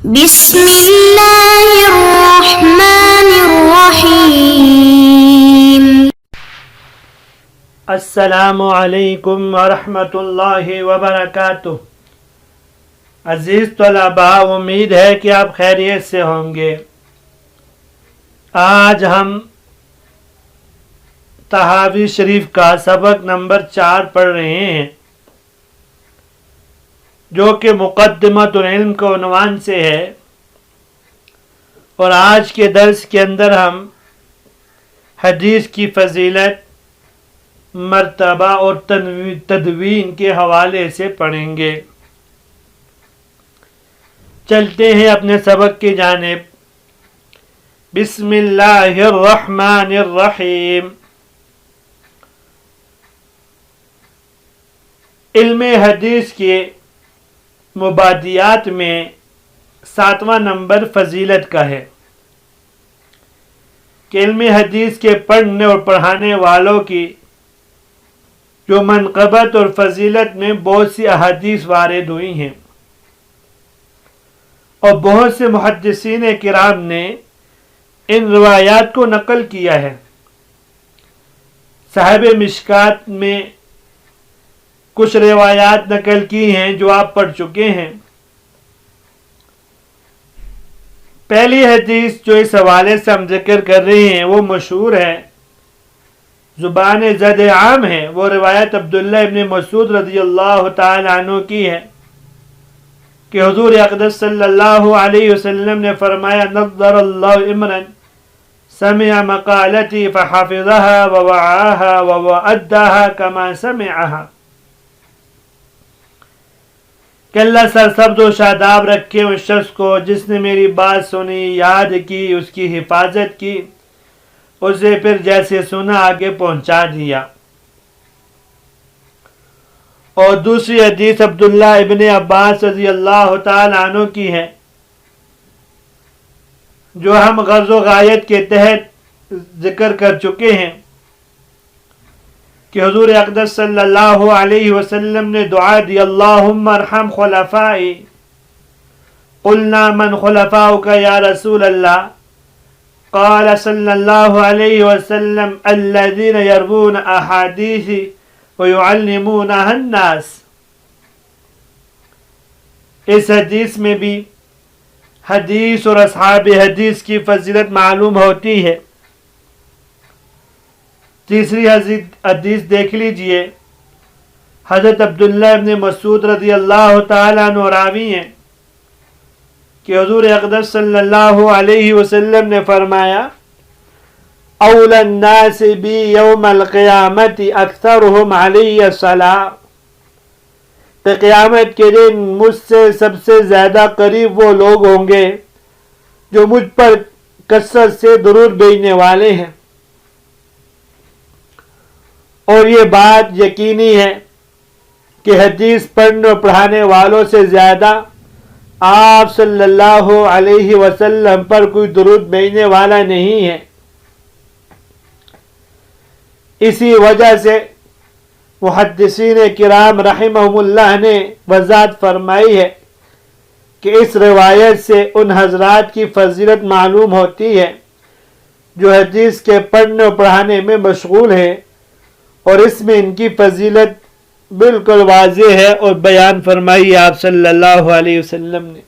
بسم اللہ الرحمن الرحیم۔ السلام علیکم ورحمۃ اللہ وبرکاتہ۔ عزیز طلباء، امید ہے کہ آپ خیریت سے ہوں گے۔ آج ہم تحاوی شریف کا سبق نمبر 4 پڑھ رہے ہیں، جو کہ مقدمۃ العلم کے عنوان سے ہے، اور آج کے درس کے اندر ہم حدیث کی فضیلت، مرتبہ اور تدوین کے حوالے سے پڑھیں گے۔ چلتے ہیں اپنے سبق کی جانب۔ بسم اللہ الرحمن الرحیم۔ علم حدیث کے مبادیات میں 7واں نمبر فضیلت کا ہے کہ علم حدیث کے پڑھنے اور پڑھانے والوں کی جو منقبت اور فضیلت میں بہت سی احادیث وارد ہوئی ہیں، اور بہت سے محدثین کرام نے ان روایات کو نقل کیا ہے۔ صاحب مشکات میں کچھ روایات نقل کی ہیں جو آپ پڑھ چکے ہیں۔ پہلی حدیث جو اس حوالے سے ہم ذکر کر رہے ہیں وہ مشہور ہے، زبان زد عام ہے۔ وہ روایت عبداللہ ابن مسعود رضی اللہ تعالی عنہ کی ہے کہ حضور اقدس صلی اللہ علیہ وسلم نے فرمایا: نظر اللہ امرا سمع مقالتی فحفظها ووعاها ووأداها كما سمعها، کہ اللہ سرسبز و شاداب رکھے اس شخص کو جس نے میری بات سنی، یاد کی، اس کی حفاظت کی، اسے پھر جیسے سنا آگے پہنچا دیا۔ اور دوسری حدیث عبداللہ ابن عباس رضی اللہ تعالی عنہ کی ہے، جو ہم غرض و غایت کے تحت ذکر کر چکے ہیں کہ حضور اقدس صلی اللہ علیہ وسلم نے دعا دی: اللہم ارحم خلفائی۔ قلنا من خلفاؤک یا رسول اللہ؟ قال صلی اللہ علیہ وسلم: الذین یروون احادیثی ویعلمونها الناس۔ اس حدیث میں بھی حدیث اور اصحاب حدیث کی فضیلت معلوم ہوتی ہے۔ تیسری حدیث دیکھ لیجئے۔ حضرت عبداللہ ابن مسعود رضی اللہ تعالی عنہ راوی ہیں کہ حضور اقدس صلی اللہ علیہ وسلم نے فرمایا: اولی الناس بی یوم القیامت اکثرهم علی الصلاۃ، کہ قیامت کے دن مجھ سے سب سے زیادہ قریب وہ لوگ ہوں گے جو مجھ پر کثرت سے درود بھیجنے والے ہیں۔ اور یہ بات یقینی ہے کہ حدیث پڑھنے اور پڑھانے والوں سے زیادہ آپ صلی اللہ علیہ وسلم پر کوئی درود بھیجنے والا نہیں ہے۔ اسی وجہ سے محدثین کرام رحمہم اللہ نے وضاحت فرمائی ہے کہ اس روایت سے ان حضرات کی فضیلت معلوم ہوتی ہے جو حدیث کے پڑھنے اور پڑھانے میں مشغول ہیں، اور اس میں ان کی فضیلت بالکل واضح ہے اور بیان فرمائی آپ صلی اللہ علیہ وسلم نے۔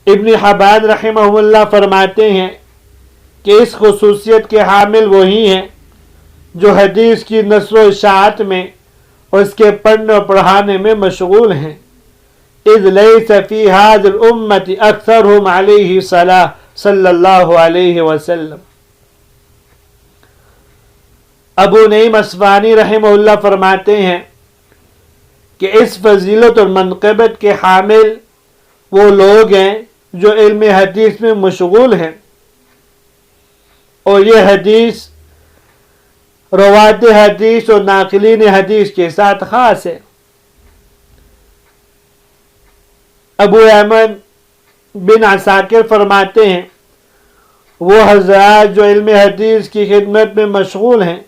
ابن حبان رحمہ اللہ فرماتے ہیں کہ اس خصوصیت کے حامل وہی ہیں جو حدیث کی نشر و اشاعت میں اور اس کے پڑھنے اور پڑھانے میں مشغول ہیں۔ اذ لیس فی ھذی الامۃ اکثرھم علیہ الصلاۃ صلی اللہ علیہ وسلم۔ ابو نعیم اصفہانی رحمہ اللہ فرماتے ہیں کہ اس فضیلت اور منقبت کے حامل وہ لوگ ہیں جو علم حدیث میں مشغول ہیں، اور یہ حدیث روات حدیث اور ناقلین حدیث کے ساتھ خاص ہے۔ ابو ایمن بن عساکر فرماتے ہیں وہ حضرات جو علم حدیث کی خدمت میں مشغول ہیں،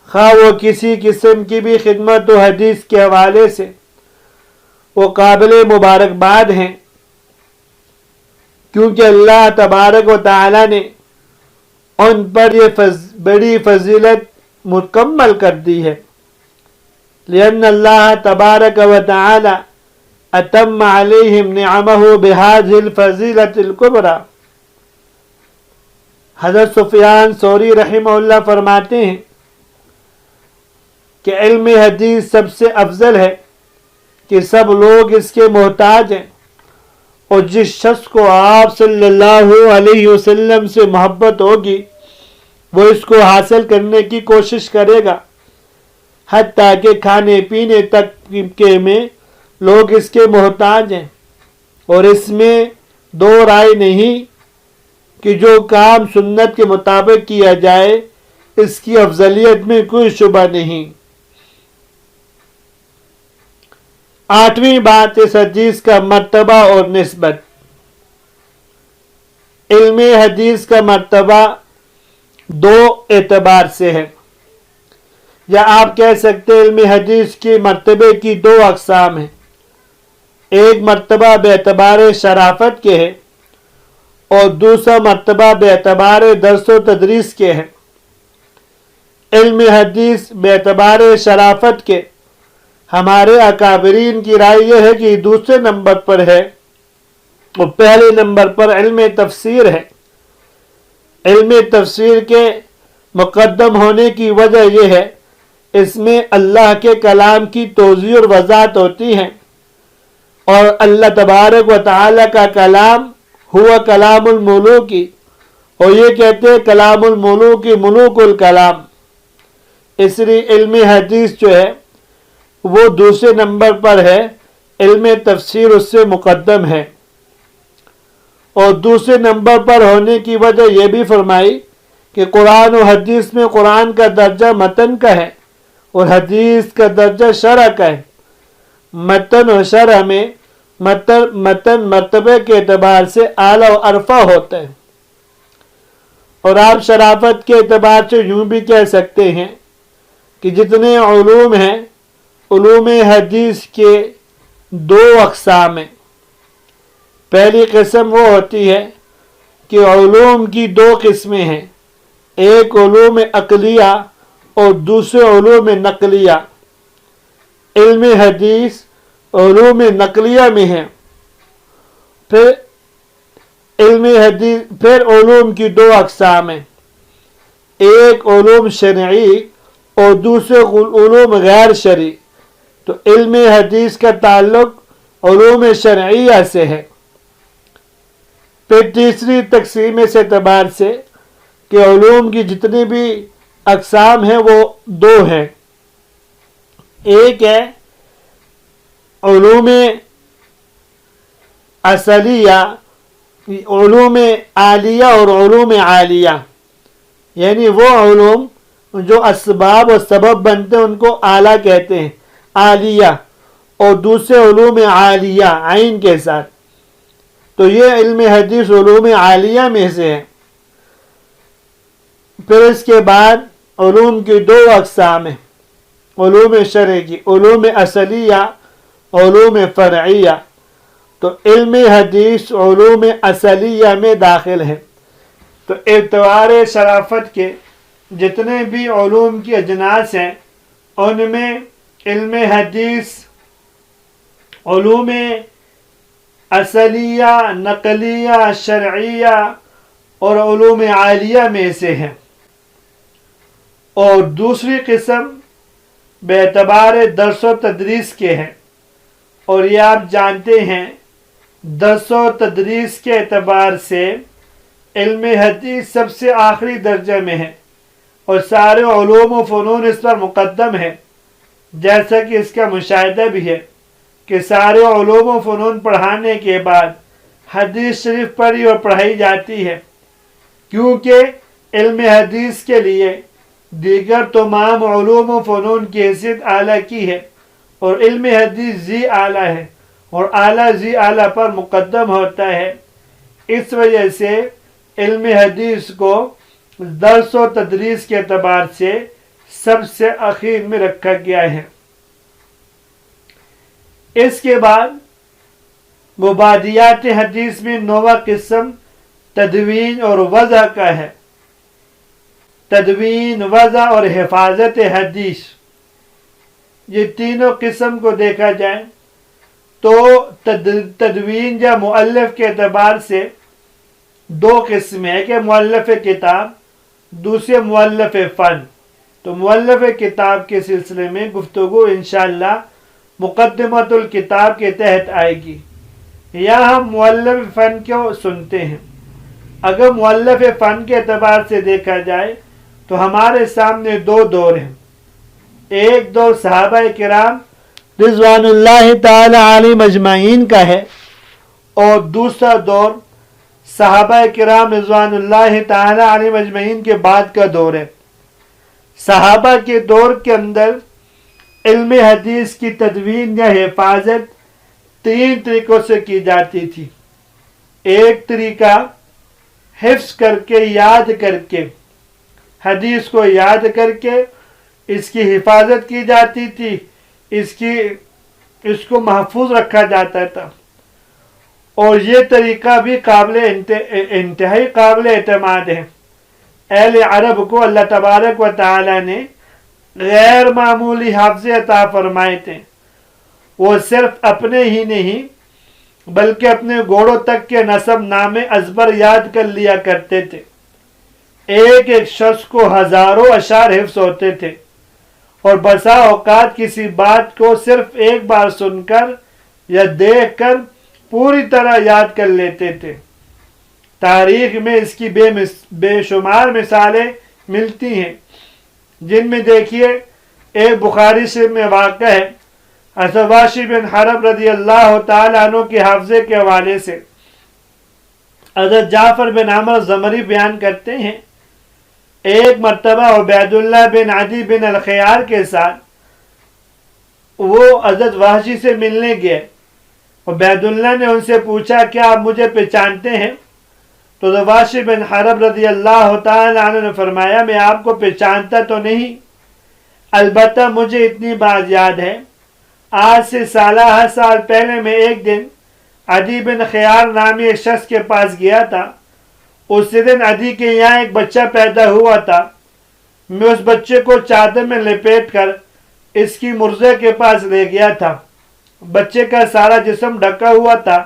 خواہ وہ کسی قسم کی بھی خدمت و حدیث کے حوالے سے وہ قابل مبارکباد ہیں، کیونکہ اللہ تبارک و تعالی نے ان پر یہ بڑی فضیلت مکمل کر دی ہے، لأن اللہ تبارک و تعالی اتم علیہم نعمہ بہذہ الفضیلۃ الکبریٰ۔ حضرت سفیان ثوری رحمہ اللہ فرماتے ہیں کہ علم حدیث سب سے افضل ہے کہ سب لوگ اس کے محتاج ہیں، اور جس شخص کو آپ صلی اللہ علیہ وسلم سے محبت ہوگی وہ اس کو حاصل کرنے کی کوشش کرے گا، حتیٰ کہ کھانے پینے تک کے میں لوگ اس کے محتاج ہیں، اور اس میں دو رائے نہیں کہ جو کام سنت کے مطابق کیا جائے اس کی افضلیت میں کوئی شبہ نہیں۔ 8ویں بات اس حدیث کا مرتبہ اور نسبت۔ علم حدیث کا مرتبہ دو اعتبار سے ہے، یا آپ کہہ سکتے ہیں علم حدیث کی مرتبے کی دو اقسام ہیں۔ ایک مرتبہ بے اعتبار شرافت کے ہے، اور دوسرا مرتبہ بے اعتبار درس و تدریس کے ہے۔ علم حدیث بے اعتبار شرافت کے ہمارے اکابرین کی رائے یہ ہے کہ دوسرے نمبر پر ہے، اور پہلے نمبر پر علم تفسیر ہے۔ علم تفسیر کے مقدم ہونے کی وجہ یہ ہے اس میں اللہ کے کلام کی توضیح اور وضاحت ہوتی ہے، اور اللہ تبارک و تعالی کا کلام ہوا کلام الملوک، اور یہ کہتے ہیں کلام الملوک ملوک الکلام، اس لیے علم حدیث جو ہے وہ دوسرے نمبر پر ہے، علم تفسیر اس سے مقدم ہے۔ اور دوسرے نمبر پر ہونے کی وجہ یہ بھی فرمائی کہ قرآن و حدیث میں قرآن کا درجہ متن کا ہے اور حدیث کا درجہ شرح کا ہے۔ متن و شرح میں متن مرتبے کے اعتبار سے اعلیٰ و ارفع ہوتا ہے، اور آپ شرافت کے اعتبار سے یوں بھی کہہ سکتے ہیں کہ جتنے علوم ہیں علوم حدیث کے دو اقسام ہیں۔ پہلی قسم وہ ہوتی ہے کہ علوم کی دو قسمیں ہیں، ایک علوم عقلیہ اور دوسرے علوم نقلیہ۔ علم حدیث علوم نقلیہ میں ہے۔ پھر علوم کی دو اقسام ہیں، ایک علوم شرعی اور دوسرے علوم غیر شرعی۔ تو علم حدیث کا تعلق علوم شرعیہ سے ہے۔ پھر تیسری تقسیم اس اعتبار سے کہ علوم کی جتنی بھی اقسام ہیں وہ دو ہیں، ایک ہے علوم اصلیہ، علوم عالیہ اور علوم عالیہ، یعنی وہ علوم جو اسباب و سبب بنتے ہیں ان کو اعلیٰ کہتے ہیں، عالیہ، اور دوسرے علوم عالیہ عین کے ساتھ۔ تو یہ علم حدیث علوم عالیہ میں سے ہے۔ پھر اس کے بعد علوم کی دو اقسام ہیں، علوم شرعی کی، علوم اصلیہ، علوم فرعیہ۔ تو علم حدیث علوم اصلیہ میں داخل ہے۔ تو اعتبار شرافت کے جتنے بھی علوم کی اجناس ہیں ان میں علم حدیث علوم اصلیہ، نقلیہ، شرعیہ اور علوم عالیہ میں سے ہے۔ اور دوسری قسم بے اعتبار درس و تدریس کے ہے، اور یہ آپ جانتے ہیں درس و تدریس کے اعتبار سے علم حدیث سب سے آخری درجے میں ہے، اور سارے علوم و فنون اس پر مقدم ہے، جیسا کہ اس کا مشاہدہ بھی ہے کہ سارے علوم و فنون پڑھانے کے بعد حدیث شریف پڑھی اور پڑھائی جاتی ہے، کیونکہ علم حدیث کے لیے دیگر تمام علوم و فنون کی حیثیت اعلیٰ کی ہے، اور علم حدیث ذی اعلیٰ ہے، اور اعلیٰ ذی اعلیٰ پر مقدم ہوتا ہے۔ اس وجہ سے علم حدیث کو درس و تدریس کے اعتبار سے سب سے اخیر میں رکھا گیا ہے۔ اس کے بعد مبادیات حدیث میں 9واں قسم تدوین اور وضع کا ہے. تدوین، وضع اور حفاظت حدیث، یہ تینوں قسم کو دیکھا جائے تو تدوین یا مؤلف کے اعتبار سے دو قسمیں ہیں کہ مؤلف کتاب، دوسرے مؤلف فن. تو مؤلف کتاب کے سلسلے میں گفتگو انشاءاللہ مقدمۃ الکتاب کے تحت آئے گی. یا ہم مؤلف فن کو سنتے ہیں. اگر مؤلف فن کے اعتبار سے دیکھا جائے تو ہمارے سامنے دو دور ہیں. ایک دور صحابہ کرام رضوان اللہ تعالی علیہم اجمعین کا ہے، اور دوسرا دور صحابہ کرام رضوان اللہ تعالی علیہم اجمعین کے بعد کا دور ہے. صحابہ کے دور کے اندر علم حدیث کی تدوین یا حفاظت 3 طریقوں سے کی جاتی تھی. ایک طریقہ حفظ کر کے، یاد کر کے، حدیث کو یاد کر کے اس کی حفاظت کی جاتی تھی، اس کو محفوظ رکھا جاتا تھا. اور یہ طریقہ بھی انتہائی قابل اعتماد ہے. اہل عرب کو اللہ تبارک و تعالی نے غیر معمولی حافظے عطا فرمائے تھے. وہ صرف اپنے ہی نہیں بلکہ اپنے گھوڑوں تک کے نسب نامے ازبر یاد کر لیا کرتے تھے. ایک ایک شخص کو ہزاروں اشعار حفظ ہوتے تھے، اور بسا اوقات کسی بات کو صرف ایک بار سن کر یا دیکھ کر پوری طرح یاد کر لیتے تھے. تاریخ میں اس کی بے شمار مثالیں ملتی ہیں، جن میں دیکھیے ایک بخاری شریف میں واقع ہے. واشی بن حرب رضی اللہ تعالیٰ عنہ کے حافظے کے حوالے سے حضرت جعفر بن عمر زمری بیان کرتے ہیں، ایک مرتبہ عبید اللہ بن عدی بن الخیار کے ساتھ وہ حضرت وحشی سے ملنے گئے. عبید اللہ نے ان سے پوچھا کیا آپ مجھے پہچانتے ہیں؟ تو وحشی بن حرب رضی اللہ تعالی عنہ نے فرمایا میں آپ کو پہچانتا تو نہیں، البتہ مجھے اتنی بات یاد ہے، آج سے 16 سال پہلے میں ایک دن عدی بن خیار نامی ایک شخص کے پاس گیا تھا. اس دن عدی کے یہاں ایک بچہ پیدا ہوا تھا. میں اس بچے کو چادر میں لپیٹ کر اس کی مرضع کے پاس لے گیا تھا. بچے کا سارا جسم ڈھکا ہوا تھا،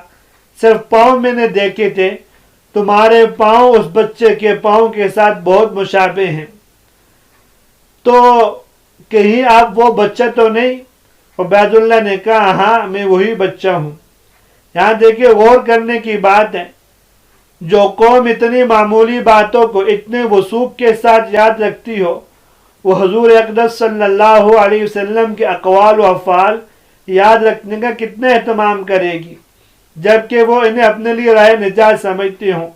صرف پاؤں میں نے دیکھے تھے. تمہارے پاؤں اس بچے کے پاؤں کے ساتھ بہت مشابہ ہیں، تو کہیں آپ وہ بچہ تو نہیں؟ عبید اللہ نے کہا ہاں میں وہی بچہ ہوں. یہاں دیکھیے غور کرنے کی بات ہے، جو قوم اتنی معمولی باتوں کو اتنے وثوق کے ساتھ یاد رکھتی ہو، وہ حضور اقدس صلی اللہ علیہ وسلم کے اقوال و افعال یاد رکھنے کا کتنا اہتمام کرے گی، جبکہ وہ انہیں اپنے لیے راہ نجات سمجھتی ہوں،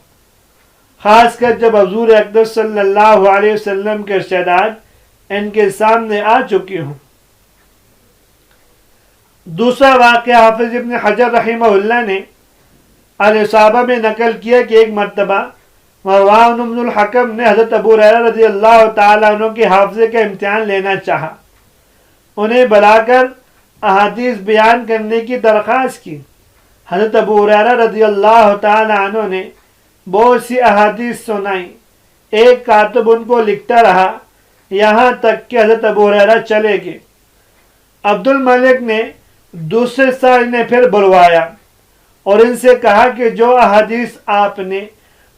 خاص کر جب حضور اقدس صلی اللہ علیہ وسلم کے ارشادات ان کے سامنے آ چکی ہوں. دوسرا واقعہ حافظ ابن حجر رحمہ اللہ نے الاصابہ میں نقل کیا کہ ایک مرتبہ مروان بن الحکم نے حضرت ابو ہریرہ رضی اللہ تعالیٰ عنہ کے حافظے کا امتحان لینا چاہا. انہیں بلا کر احادیث بیان کرنے کی درخواست کی. حضرت ابو ہریرہ رضی اللہ تعالیٰ عنہ نے بہت سی احادیث سنائی. ایک کاتب ان کو لکھتا رہا یہاں تک کہ حضرت ابو ہریرہ چلے گئے. عبد الملک نے دوسرے سال انہیں پھر بلوایا اور ان سے کہا کہ جو احادیث آپ نے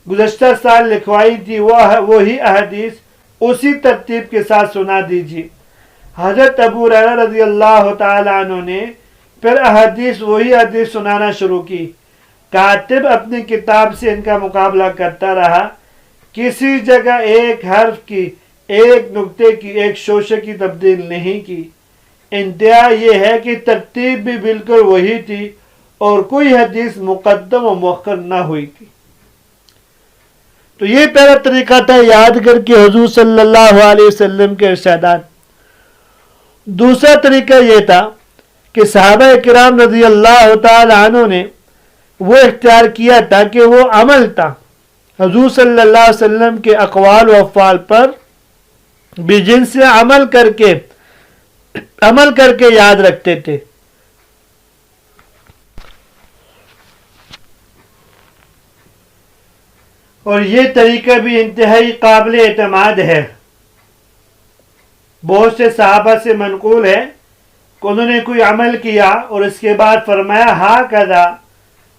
گزشتہ سال لکھوائی تھی وہی احادیث اسی ترتیب کے ساتھ سنا دیجیے. حضرت ابو ہریرہ رضی اللہ تعالی عنہ نے پھر وہی حدیث سنانا شروع کی. کاتب اپنی کتاب سے ان کا مقابلہ کرتا رہا، کسی جگہ ایک حرف کی، ایک نقطے کی، ایک شوشے کی تبدیل نہیں کی. انتہا یہ ہے کہ ترتیب بھی بالکل وہی تھی اور کوئی حدیث مقدم و مؤخر نہ ہوئی تھی. تو یہ پہلا طریقہ تھا یاد کر کے حضور صلی اللہ علیہ وسلم کے ارشادات. دوسرا طریقہ یہ تھا کہ صحابہ کرام رضی اللہ تعالی عنہ نے وہ اختیار کیا تھا کہ وہ عمل تھا، حضور صلی اللہ علیہ وسلم کے اقوال و افعال پر بجن سے عمل کر کے یاد رکھتے تھے. اور یہ طریقہ بھی انتہائی قابل اعتماد ہے۔ بہت سے صحابہ سے منقول ہے کہ انہوں نے کوئی عمل کیا اور اس کے بعد فرمایا ہاکذا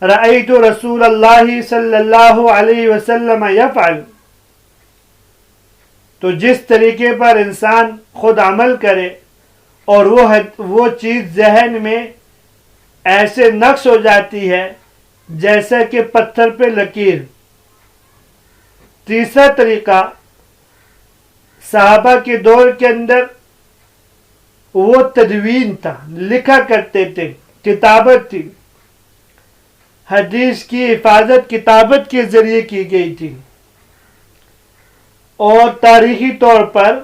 رأیت رسول اللہ صلی اللہ علیہ وسلم یفعل۔ تو جس طریقے پر انسان خود عمل کرے اور وہ چیز ذہن میں ایسے نقش ہو جاتی ہے جیسا کہ پتھر پہ لکیر۔ تیسرا طریقہ، صحابہ کے دور کے اندر وہ تدوین تھا، لکھا کرتے تھے، کتابت تھی، حدیث کی حفاظت کتابت کے ذریعے کی گئی تھی، اور تاریخی طور پر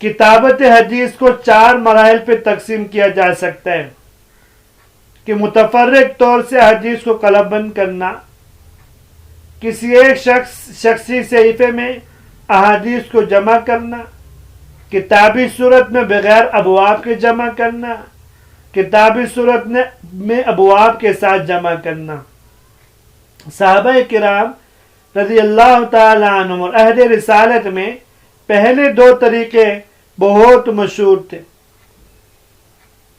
کتابت حدیث کو 4 مراحل پہ تقسیم کیا جا سکتا ہے کہ متفرق طور سے حدیث کو قلم بند کرنا، کسی ایک شخصی صحیفے میں احادیث کو جمع کرنا، کتابی صورت میں بغیر ابواب کے جمع کرنا، کتابی صورت میں ابواب کے ساتھ جمع کرنا۔ صحابہ کرام رضی اللہ تعالی عنہم اور عہد رسالت میں پہلے 2 طریقے بہت مشہور تھے۔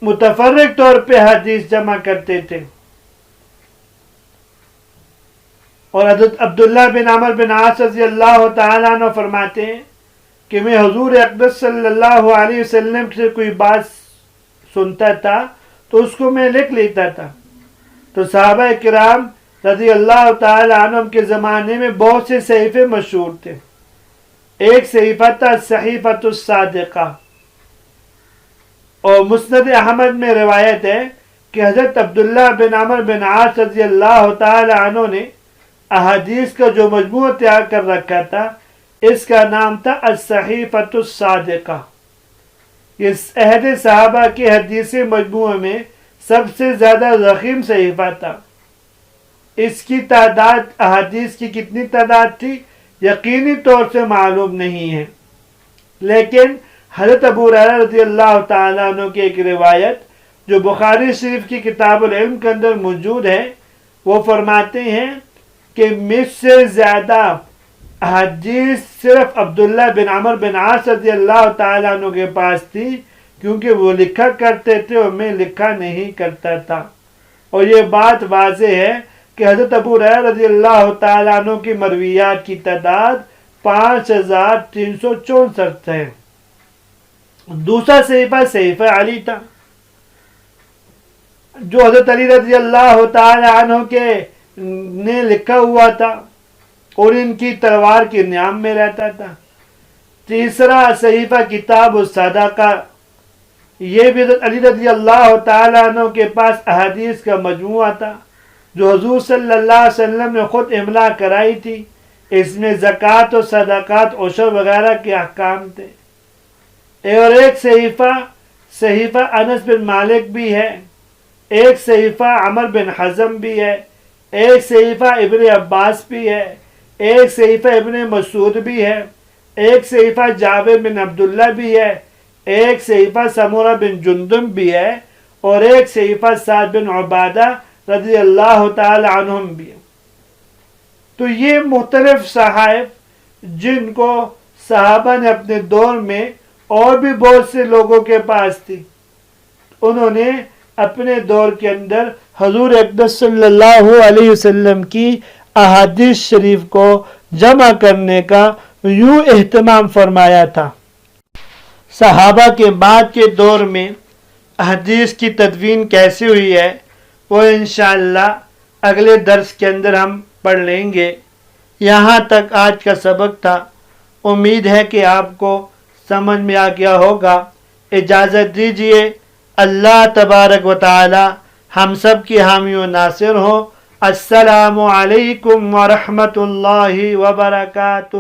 متفرق طور پہ حدیث جمع کرتے تھے، اور حضرت عبداللہ بن عمر بن عاص رضی اللہ تعالیٰ عنہ فرماتے ہیں کہ میں حضور اقدس صلی اللہ علیہ وسلم سے کوئی بات سنتا تھا تو اس کو میں لکھ لیتا تھا۔ تو صحابہ کرام رضی اللہ تعالیٰ عنہ کے زمانے میں بہت سے صحیفے مشہور تھے۔ ایک صحیفہ تھا صحیفۃ الصادقہ، اور مسند احمد میں روایت ہے کہ حضرت عبداللہ بن عمر بن عاص رضی اللہ تعالی عنہ نے احادیث کا جو مجموعہ تیار کر رکھا تھا، اس کا نام تھا الصحیفۃ الصادقہ۔ اس عہد صحابہ کے حدیثی مجموعے میں سب سے زیادہ ضخیم صحیفہ تھا۔ اس کی تعداد، احادیث کی کتنی تعداد تھی یقینی طور سے معلوم نہیں ہے، لیکن حضرت ابو ہریرہ رضی اللہ تعالیٰ عنہ کی ایک روایت جو بخاری شریف کی کتاب العلم کے اندر موجود ہے، وہ فرماتے ہیں کہ مجھ سے زیادہ احادیث صرف عبداللہ بن عمر بن عاص رضی اللہ تعالیٰ عنہ کے پاس تھی، کیونکہ وہ لکھا کرتے تھے اور میں لکھا نہیں کرتا تھا۔ اور یہ بات واضح ہے کہ حضرت ابو ہریرہ رضی اللہ تعالیٰ عنہ کی مرویات کی تعداد 5364 ہے۔ دوسرا صحیفہ صحیفہ علی تھا، جو حضرت علی رضی اللہ تعالی عنہ کے نے لکھا ہوا تھا اور ان کی تلوار کے نیام میں رہتا تھا۔ تیسرا صحیفہ کتاب الصدقہ، یہ بھی حضرت علی رضی اللہ تعالی عنہ کے پاس احادیث کا مجموعہ تھا جو حضور صلی اللہ علیہ وسلم نے خود املا کرائی تھی۔ اس میں زکوٰۃ و صدقات، عشر وغیرہ کے احکام تھے۔ اور ایک صحیفہ انس بن مالک بھی ہے، ایک صحیفہ عمر بن حزم بھی ہے، ایک صحیفہ ابن عباس بھی ہے، ایک صحیفہ ابن مسعود بھی ہے، ایک صحیفہ جابر بن عبداللہ بھی ہے، ایک صحیفہ سمورہ بن جندب بھی ہے، اور ایک صحیفہ سعد بن عبادہ رضی اللہ تعالی عنہم بھی ہے۔ تو یہ مختلف صحائف جن کو صحابہ نے اپنے دور میں اور بھی بہت سے لوگوں کے پاس تھی، انہوں نے اپنے دور کے اندر حضور اقدس صلی اللہ علیہ وسلم کی احادیث شریف کو جمع کرنے کا یوں اہتمام فرمایا تھا۔ صحابہ کے بعد کے دور میں احادیث کی تدوین کیسے ہوئی ہے وہ انشاءاللہ اگلے درس کے اندر ہم پڑھ لیں گے۔ یہاں تک آج کا سبق تھا، امید ہے کہ آپ کو سمجھ میں آ گیا ہوگا۔ اجازت دیجیے، اللہ تبارک و تعالی ہم سب کی حامی و ناصر ہو۔ السلام علیکم ورحمۃ اللہ وبرکاتہ۔